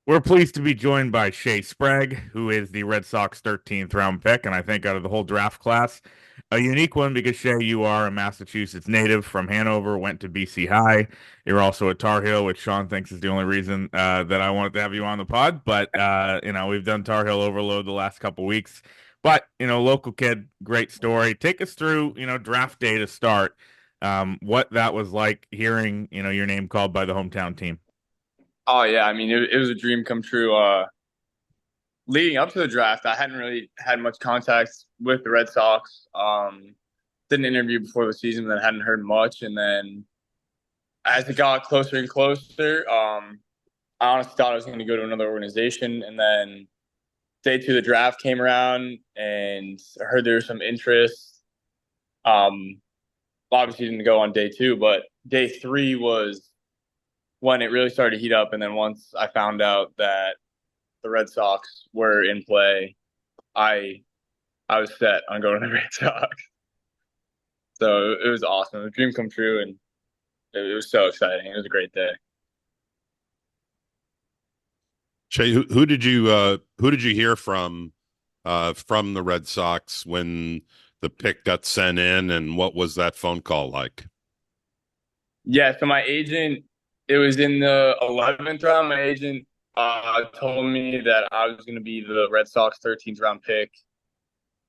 We're pleased to be joined by Shea Sprague, who is the Red Sox 13th round pick, and I think out of the whole draft class, a unique one because Shea, you are a Massachusetts native from Hanover, went to BC High. You're also a Tar Heel, which Sean thinks is the only reason that I wanted to have you on the pod. But we've done Tar Heel overload the last couple weeks. But local kid, great story. Take us through, draft day to start. What that was like hearing, your name called by the hometown team. Oh yeah, I mean it was a dream come true. Leading up to the draft, I hadn't really had much contact with the Red Sox. Did an interview before the season, but hadn't heard much. And then as it got closer and closer, I honestly thought I was going to go to another organization. And then day two of the draft came around, and I heard there was some interest. Um, Obviously didn't go on day two, but day three was when it really started to heat up. And then once I found out that the Red Sox were in play, I I was set on going to the Red Sox. So it was awesome. The dream come true, and it was so exciting. It was a great day. Shay, who did you hear from the Red Sox when the pick got sent in, and what was that phone call like? Yeah, so my agent, it was in the 11th round. My agent told me that I was going to be the Red Sox 13th round pick,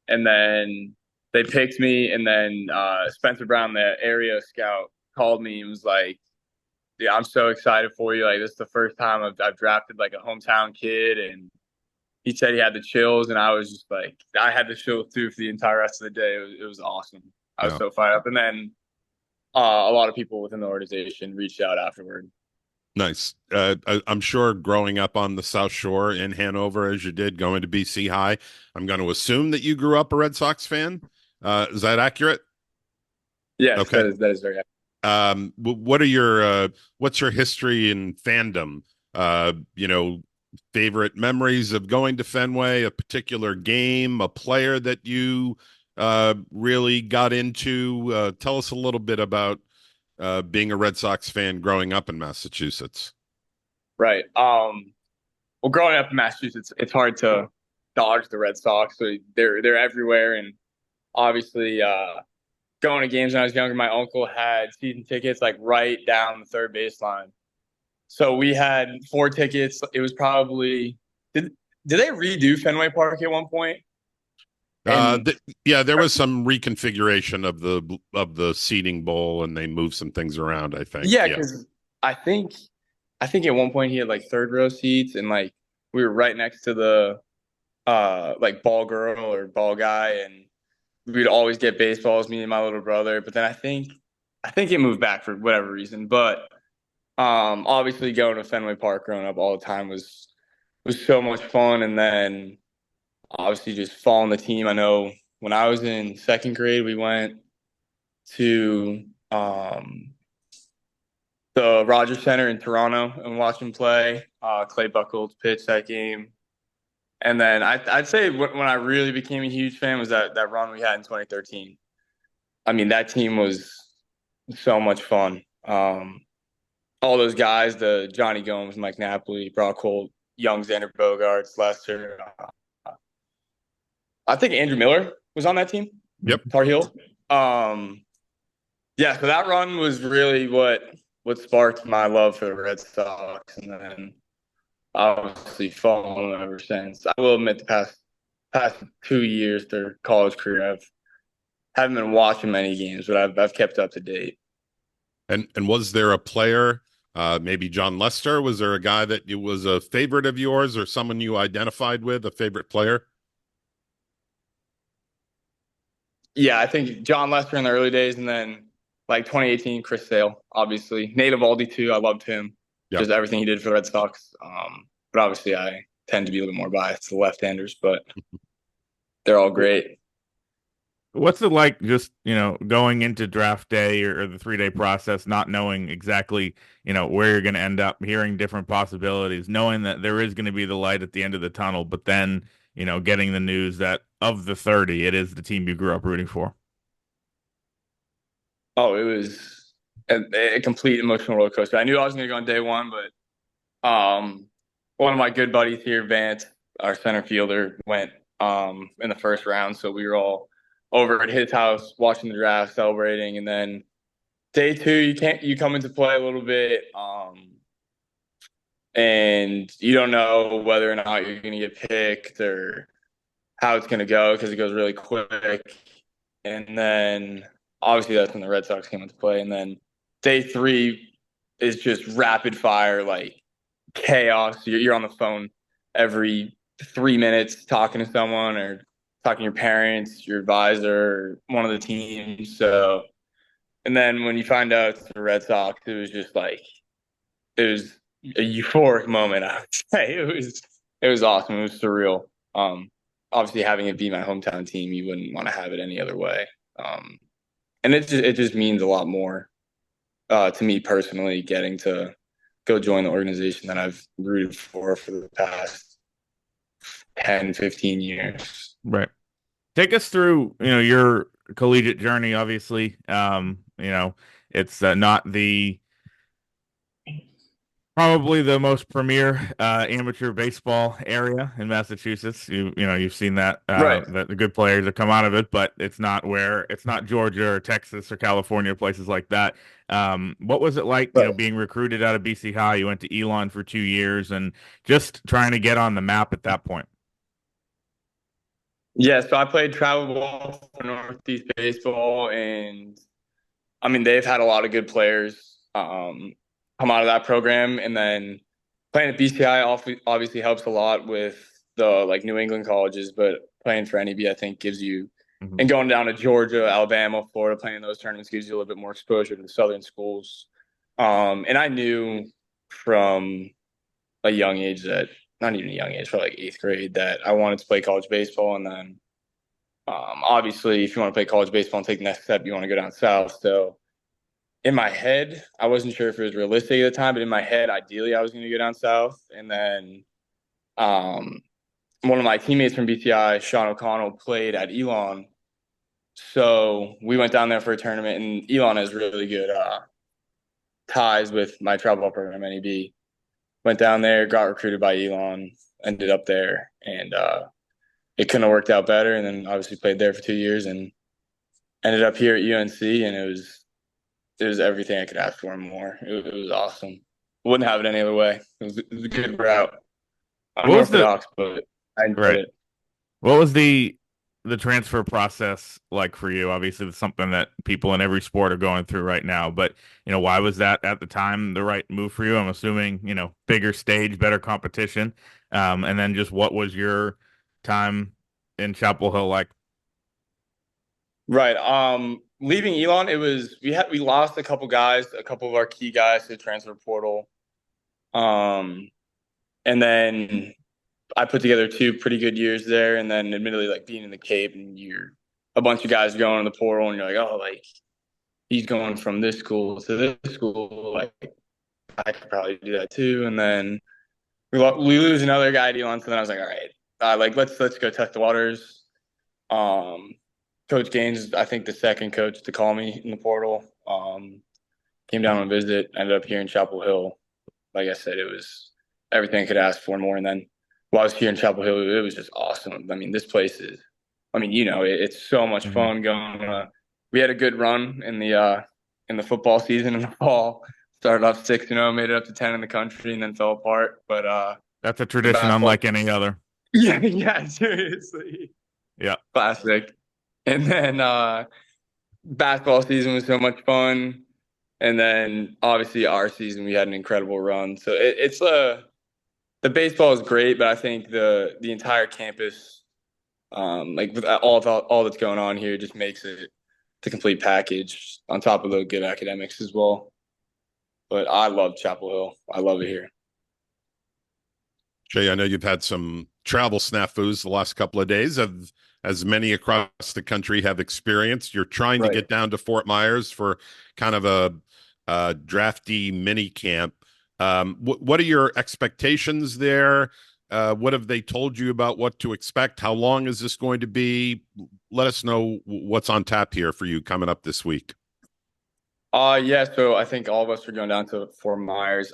and then they picked me, and then Spencer Brown, the area scout, called me and was like, "Yeah, I'm so excited for you. Like, this is the first time I've drafted like a hometown kid." And he said he had the chills, and I was just like, I had the chills too for the entire rest of the day. It was awesome. I was Yeah, so fired up. And then a lot of people within the organization reached out afterward. nice. I'm sure growing up on the South Shore in Hanover, as you did, going to BC High, I'm going to assume that you grew up a Red Sox fan. Is that accurate? Yes, Okay. that is very. What are what's your history in fandom? You know, favorite memories of going to Fenway, a particular game, a player that you really got into. Tell us a little bit about being a Red Sox fan growing up in Massachusetts. Right. Well, growing up in Massachusetts, it's hard to dodge the Red Sox. So they're everywhere, and obviously, going to games when I was younger, my uncle had season tickets like right down the third baseline. So we had four tickets. It was probably did did they redo Fenway Park at one point? And Yeah, there was some reconfiguration of the seating bowl, and they moved some things around, I think. yeah, Yeah. because I think I think at one point he had like third row seats, and like we were right next to the like ball girl or ball guy, and we'd always get baseballs, me and my little brother. But then I think it moved back for whatever reason. But obviously going to Fenway Park growing up all the time was so much fun. And then obviously just following the team. I know when I was in second grade, we went to the Rogers Center in Toronto and watched him play. Clay Buchholz pitched that game. And then I'd say when I really became a huge fan was that run we had in 2013. I mean, that team was so much fun. All those guys, the Johnny Gomes, Mike Napoli, Brock Holt, Young, Xander Bogaerts, Lester. I think Andrew Miller was on that team, Yep. Tar Heel. Um, yeah, so that run was really what sparked my love for the Red Sox, and then obviously following them ever since. I will admit the past 2 years their college career, haven't been watching many games, but I've kept up to date. And was there a player, maybe John Lester? Was there a guy that was a favorite of yours or someone you identified with, a favorite player? Yeah, I think John Lester in the early days, and then like 2018, Chris Sale, obviously. Nate Eovaldi too. I loved him, Yep. just everything he did for the Red Sox. But obviously, I tend to be a little more biased to left-handers, but they're all great. What's it like just, going into draft day or the 3 day process, not knowing exactly, where you're going to end up, hearing different possibilities, knowing that there is going to be the light at the end of the tunnel, but then, getting the news that of the 30, it is the team you grew up rooting for. Oh, it was a complete emotional roller coaster. I knew I was going to go on day one, but one of my good buddies here, Vance, our center fielder, went in the first round. So we were all over at his house watching the draft, celebrating, and then day two, you come into play a little bit, and you don't know whether or not you're going to get picked or how it's going to go because it goes really quick. And then obviously that's when the Red Sox came into play. And then day three is just rapid fire, like chaos. You're on the phone every 3 minutes talking to someone or talking to your parents, your advisor, one of the teams. So, and then when you find out it's the Red Sox, it was just like, it was a euphoric moment, I would say. It was awesome. It was surreal. Obviously having it be my hometown team, you wouldn't want to have it any other way. And it just means a lot more to me personally, getting to go join the organization that I've rooted for the past 10, 15 years. Right. Take us through, your collegiate journey, obviously. It's not probably the most premier amateur baseball area in Massachusetts. You've seen that Right. that the good players that come out of it, but it's not Georgia or Texas or California, places like that. What was it like, Right. being recruited out of BC High? You went to Elon for 2 years and just trying to get on the map at that point. Yeah, so I played travel ball for Northeast Baseball, and I mean they've had a lot of good players come out of that program, and then playing at BCI obviously helps a lot with the like New England colleges, but playing for NEB I think gives you, Mhm. and going down to Georgia, Alabama, Florida, playing in those tournaments gives you a little bit more exposure to the Southern schools. And I knew from a young age that, not even a young age, probably like eighth grade, that I wanted to play college baseball. And then obviously, if you want to play college baseball and take the next step, you want to go down south. So in my head, I wasn't sure if it was realistic at the time, but in my head, ideally, I was going to go down south. And then um, one of my teammates from BCI, Sean O'Connell, played at Elon. So we went down there for a tournament, and Elon has really good ties with my travel ball program, NEB. Went down there, got recruited by Elon, ended up there, and it couldn't have worked out better. And then obviously played there for 2 years and ended up here at UNC, and it was everything I could ask for and more. It was awesome. Wouldn't have it any other way. It was a good route. What was the Unorthodox, but I enjoyed right? it. What was the transfer process like for you? Obviously, it's something that people in every sport are going through right now. But why was that at the time the right move for you? I'm assuming bigger stage, better competition, and then just what was your time in Chapel Hill like? Right. Leaving Elon, we lost a couple guys, a couple of our key guys to the transfer portal. Um, and then I put together 2 pretty good years there, and then admittedly, like being in the Cape, and you're a bunch of guys going in the portal, and you're like, oh, like he's going from this school to this school, like I could probably do that too. And then we lose another guy to Elon, so then I was like, all right, like let's go test the waters. Um, Coach Gaines, I think the second coach to call me in the portal, came down on a visit, ended up here in Chapel Hill. Like I said, it was everything I could ask for and more. And then while I was here in Chapel Hill, it was just awesome. I mean, this place is, I mean, it's so much Mhm. fun going. We had a good run in the football season in the fall. Started off 6-0, made it up to 10 in the country, and then fell apart. But That's a the tradition basketball, unlike any other. yeah, yeah, seriously, Yeah. classic. And then basketball season was so much fun. And then obviously our season, we had an incredible run. So it's the baseball is great, but I think the entire campus, like with all that's going on here, just makes it the complete package on top of the good academics as well. But I love Chapel Hill. I love it here. Jay, I know you've had some travel snafus the last couple of days, as many across the country have experienced. You're trying to Right. get down to Fort Myers for kind of a drafty mini camp. What are your expectations there? What have they told you about what to expect? How long is this going to be? Let us know what's on tap here for you coming up this week. Yeah, so I think all of us are going down to Fort Myers.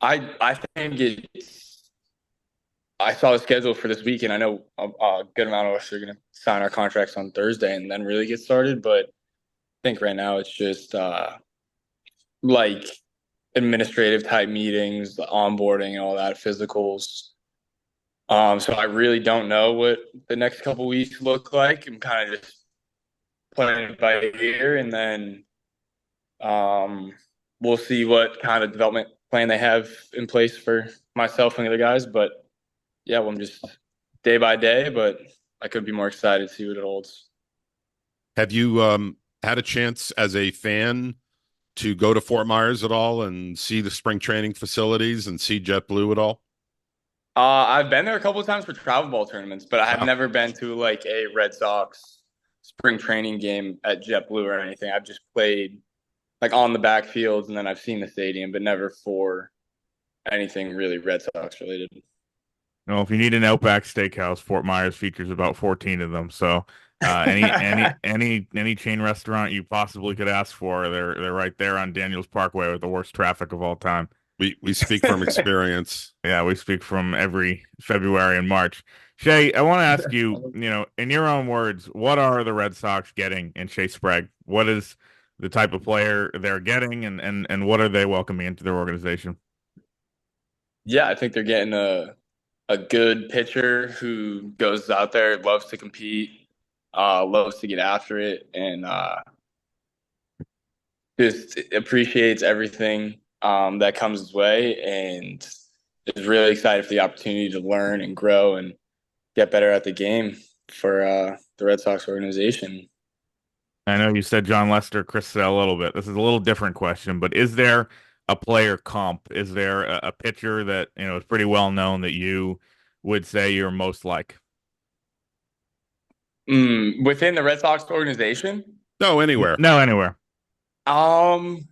I think it's. I saw the schedule for this week, and I know a good amount of us are going to sign our contracts on Thursday and then really get started. But I think right now it's just like administrative type meetings, the onboarding, and all that, physicals. So I really don't know what the next couple weeks look like. I'm kind of just playing it by ear, and then we'll see what kind of development plan they have in place for myself and the other guys. But yeah, well, I'm just day by day, but I could be more excited to see what it holds. Have you had a chance as a fan to go to Fort Myers at all and see the spring training facilities and see JetBlue at all? I've been there a couple of times for travel ball tournaments, but I have Oh, never been to like a Red Sox spring training game at JetBlue or anything. I've just played like on the backfields, and then I've seen the stadium, but never for anything really Red Sox related. You know, if you need an Outback Steakhouse, Fort Myers features about 14 of them. So any chain restaurant you possibly could ask for, they're right there on Daniels Parkway with the worst traffic of all time. we speak from experience. Yeah, we speak from every February and March. Shea, I want to ask you, in your own words, what are the Red Sox getting in Shea Sprague? What is the type of player they're getting, and what are they welcoming into their organization? Yeah, I think they're getting a good pitcher who goes out there, loves to compete, loves to get after it, and just appreciates everything that comes his way, and is really excited for the opportunity to learn and grow and get better at the game for the Red Sox organization. I know you said John Lester, Chris Sale a little bit. This is a little different question, but is there a player comp? Is there a pitcher that, is pretty well known that you would say you're most like? Within the Red Sox organization, No, anywhere. No, anywhere. um,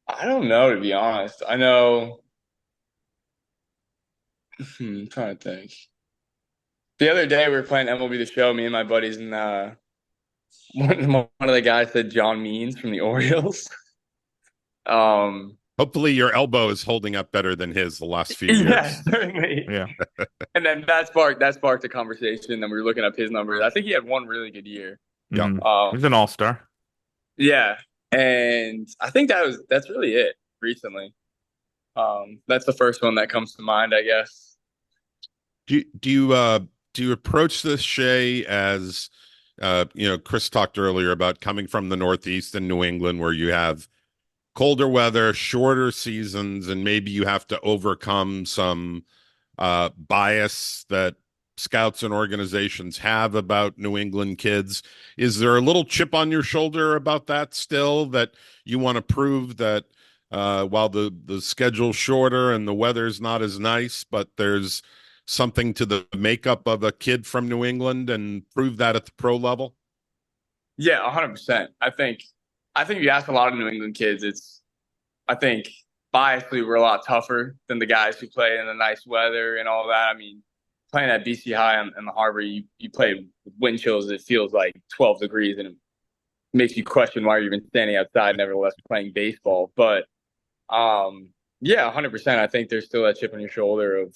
I don't know, to be honest. I know. I'm trying to think. The other day we were playing MLB The Show, me and my buddies, and one of the guys said John Means from the Orioles. Um, Hopefully your elbow is holding up better than his the last few yeah, years. certainly. Yeah. And then that sparked a conversation. And we were looking up his numbers. I think he had one really good year. Yeah. He's an all-star. Yeah, and I think that's really it recently. That's the first one that comes to mind, I guess. Do you approach this, Shay, as Chris talked earlier about coming from the Northeast and New England where you have colder weather, shorter seasons, and maybe you have to overcome some bias that scouts and organizations have about New England kids. Is there a little chip on your shoulder about that still, that you want to prove that while the schedule's shorter and the weather's not as nice, but there's something to the makeup of a kid from New England, and prove that at the pro level? Yeah, 100%. I think if you ask a lot of New England kids, I think biasly we're a lot tougher than the guys who play in the nice weather and all that. I mean, playing at BC High in the harbor, you play with wind chills. It feels like 12 degrees, and it makes you question why you're even standing outside, nevertheless playing baseball. But yeah, 100%. I think there's still that chip on your shoulder of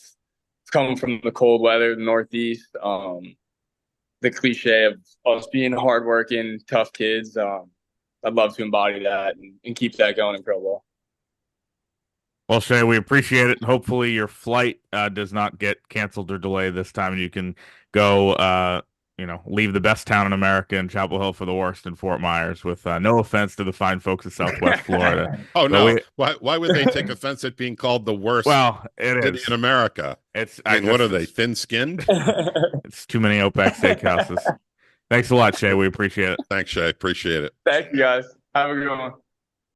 coming from the cold weather, the Northeast. The cliche of us being hardworking, tough kids. I'd love to embody that and keep that going in pro ball. Well, Shay, we appreciate it. Hopefully your flight does not get canceled or delayed this time, and you can go, leave the best town in America in Chapel Hill for the worst in Fort Myers, with no offense to the fine folks of Southwest Florida. Oh, no. Why would they take offense at being called the worst city in America? What are they, thin-skinned? It's too many Outback Steakhouses. Thanks a lot, Shay. We appreciate it. Thanks, Shay. Appreciate it. Thank you, guys. Have a good one.